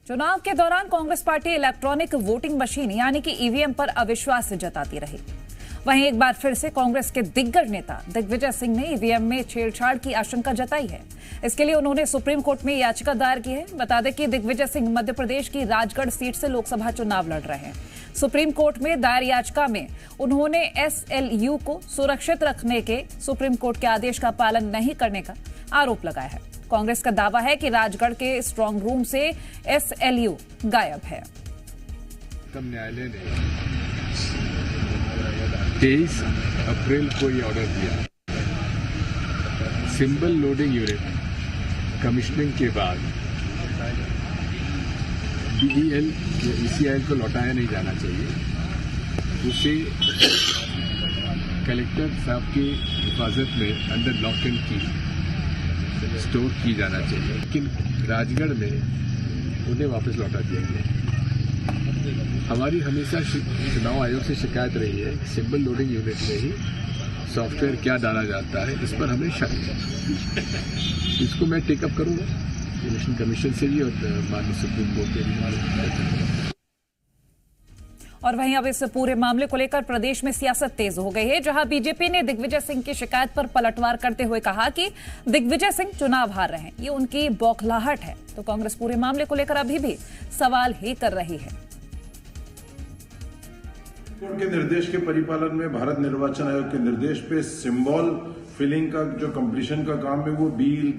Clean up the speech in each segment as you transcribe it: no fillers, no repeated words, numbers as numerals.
चुनाव के दौरान Congress party electronic voting machine यानी कि ईवीएम पर अविश्वास जताती रही। वहीं एक बार फिर से कांग्रेस के दिग्गज नेता दिग्विजय सिंह ने ईवीएम में छेड़छाड़ की आशंका जताई है। इसके लिए उन्होंने सुप्रीम कोर्ट में याचिका दायर की है। बता दें कि दिग्विजय सिंह मध्य प्रदेश की राजगढ़ सीट से लोकसभा चुनाव लड़ रहे हैं। सुप्रीम कोर्ट में दायर याचिका में उन्होंने एसएलयू को सुरक्षित रखने के सुप्रीम कोर्ट के आदेश का पालन नहीं करने का आरोप लगाया है। कांग्रेस का दावा है कि राजगढ़ के स्ट्रांग रूम से एसएलयू गायब है। न्यायालय ने 23 अप्रैल को ये ऑर्डर दिया। सिंबल लोडिंग यूनिट कमिश्निंग के बाद बीईएल या ईसीआईएल को लौटाया नहीं जाना चाहिए। उसे कलेक्टर साहब की हिफाजत में अंडर लॉक एंड की स्टोर की जाना चाहिए, लेकिन राजगढ़ में उन्हें वापस लौटा दिया गया। हमारी हमेशा चुनाव आयोग से शिकायत रही है कि सिंबल लोडिंग यूनिट में ही सॉफ्टवेयर क्या डाला जाता है, इस पर हमें शक है। इसको मैं टेकअप करूंगा इलेक्शन कमीशन से भी और माननीय सुप्रीम कोर्ट के भी। और वहीं अब इस पूरे मामले को लेकर प्रदेश में सियासत तेज हो गई है, जहां बीजेपी ने दिग्विजय सिंह की शिकायत पर पलटवार करते हुए कहा कि दिग्विजय सिंह चुनाव हार रहे हैं, ये उनकी बौखलाहट है। तो कांग्रेस पूरे मामले को लेकर अभी भी सवाल ही कर रही है। कोर्ट के निर्देश के परिपालन में भारत निर्वाचन आयोग के निर्देश पे सिंबल फिलिंग का जो कंप्लीशन का काम है वो बीईएल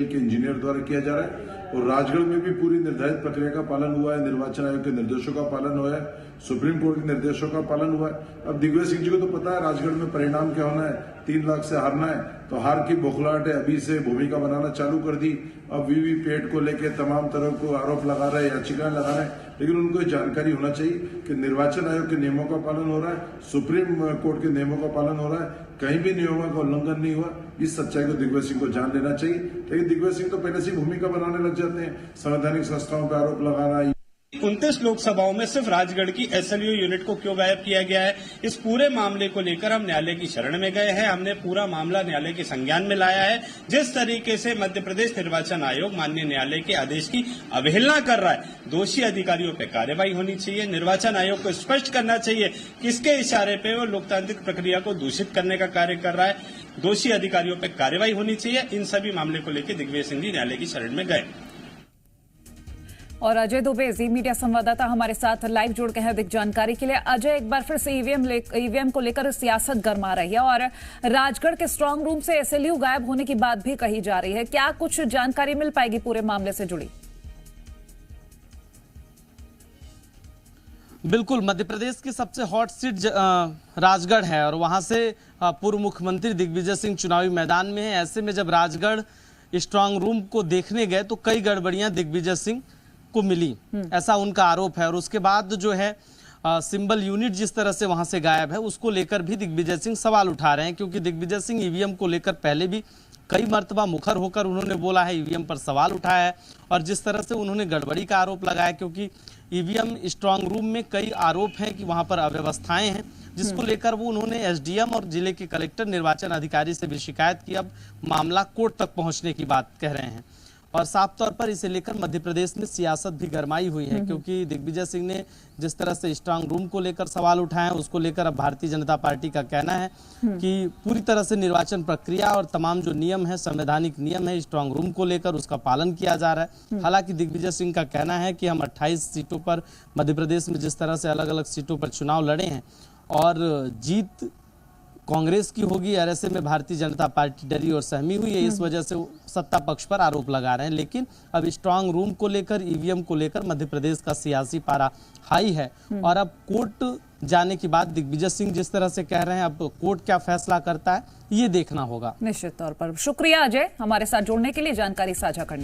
के इंजीनियर द्वारा किया जा रहा है और राजगढ़ में भी पूरी निर्धारित प्रक्रिया का पालन हुआ है। निर्वाचन आयोग के निर्देशों का पालन हुआ है, सुप्रीम कोर्ट के निर्देशों का पालन हुआ है। अब दिग्विजय सिंह जी को तो पता है राजगढ़ में परिणाम क्या होना है, 3 लाख से हारना है, तो हार की बौखलाहट है, अभी से भूमिका बनाना चालू कर दी। अब वीवीपैट को लेकर तमाम तरह को आरोप लगा रहे हैं, याचिकाएं लगा रहे हैं, लेकिन उनको जानकारी होना चाहिए कि निर्वाचन आयोग के नियमों का पालन हो रहा है, सुप्रीम कोर्ट के नियमों का पालन हो रहा है, कहीं भी नियमों का उल्लंघन नहीं हुआ। इस सच्चाई को दिग्विजय सिंह को जान लेना चाहिए। लेकिन दिग्विजय सिंह तो पहले से भूमिका बनाने लग जाते हैं, संवैधानिक संस्थाओं पर आरोप लगाना। 29 लोकसभाओं में सिर्फ राजगढ़ की एसएलयू यूनिट को क्यों गायब किया गया है, इस पूरे मामले को लेकर हम न्यायालय की शरण में गए हैं। हमने पूरा मामला न्यायालय के संज्ञान में लाया है। जिस तरीके से मध्य प्रदेश निर्वाचन आयोग माननीय न्यायालय के आदेश की अवहेलना कर रहा है, दोषी अधिकारियों पर कार्रवाई होनी चाहिए। निर्वाचन आयोग को स्पष्ट करना चाहिए किसके इशारे पे वो लोकतांत्रिक प्रक्रिया को दूषित करने का कार्य कर रहा है। दोषी अधिकारियों पर कार्रवाई होनी चाहिए। इन सभी मामले को लेकर दिग्विजय सिंह जी न्यायालय की शरण में गए। और अजय दुबे जी मीडिया संवाददाता हमारे साथ लाइव जुड़ गए हैं अधिक जानकारी के लिए। अजय, एक बार फिर से ईवीएम को लेकर सियासत गर्मा रही है और राजगढ़ के स्ट्रांग रूम से एसएलयू गायब होने की बात भी कही जा रही है। क्या कुछ जानकारी मिल पाएगी पूरे मामले से जुड़ी? बिल्कुल, मध्य प्रदेश की सबसे हॉट सीट राजगढ़ है और वहां से पूर्व मुख्यमंत्री दिग्विजय सिंह चुनावी मैदान में है। ऐसे में जब राजगढ़ स्ट्रांग रूम को देखने गए तो कई गड़बड़ियां दिग्विजय सिंह को मिली, ऐसा उनका आरोप है। और उसके बाद जो है सिंबल यूनिट जिस तरह से वहां से गायब है, उसको लेकर भी दिग्विजय सिंह सवाल उठा रहे हैं, क्योंकि दिग्विजय सिंह ईवीएम को लेकर पहले भी कई मर्तबा मुखर होकर उन्होंने बोला है, ईवीएम पर सवाल उठाया है। और जिस तरह से उन्होंने गड़बड़ी का आरोप लगाया, क्योंकि ईवीएम स्ट्रांग रूम में कई आरोप हैं कि वहां पर अव्यवस्थाएं हैं, जिसको लेकर वो उन्होंने एसडीएम और जिले के कलेक्टर निर्वाचन अधिकारी से भी शिकायत की। अब मामला कोर्ट तक पहुंचने की बात कह रहे हैं और साफ तौर पर इसे लेकर मध्य प्रदेश में सियासत भी गरमाई हुई है, क्योंकि दिग्विजय सिंह ने जिस तरह से स्ट्रांग रूम को लेकर सवाल उठाए हैं, उसको लेकर अब भारतीय जनता पार्टी का कहना है कि पूरी तरह से निर्वाचन प्रक्रिया और तमाम जो नियम है, संवैधानिक नियम है स्ट्रांग रूम को लेकर, उसका पालन किया जा रहा है। हालांकि दिग्विजय सिंह का कहना है कि हम 28 सीटों पर मध्य प्रदेश में जिस तरह से अलग अलग सीटों पर चुनाव लड़े हैं और जीत कांग्रेस की होगी, और ऐसे में भारतीय जनता पार्टी डरी और सहमी हुई है। इस वजह से वो सत्ता पक्ष पर आरोप लगा रहे हैं। लेकिन अब स्ट्रांग रूम को लेकर, ईवीएम को लेकर मध्य प्रदेश का सियासी पारा हाई है और अब कोर्ट जाने के बाद दिग्विजय सिंह जिस तरह से कह रहे हैं, अब कोर्ट क्या फैसला करता है ये देखना होगा। निश्चित तौर पर शुक्रिया अजय, हमारे साथ जुड़ने के लिए, जानकारी साझा करने के लिए।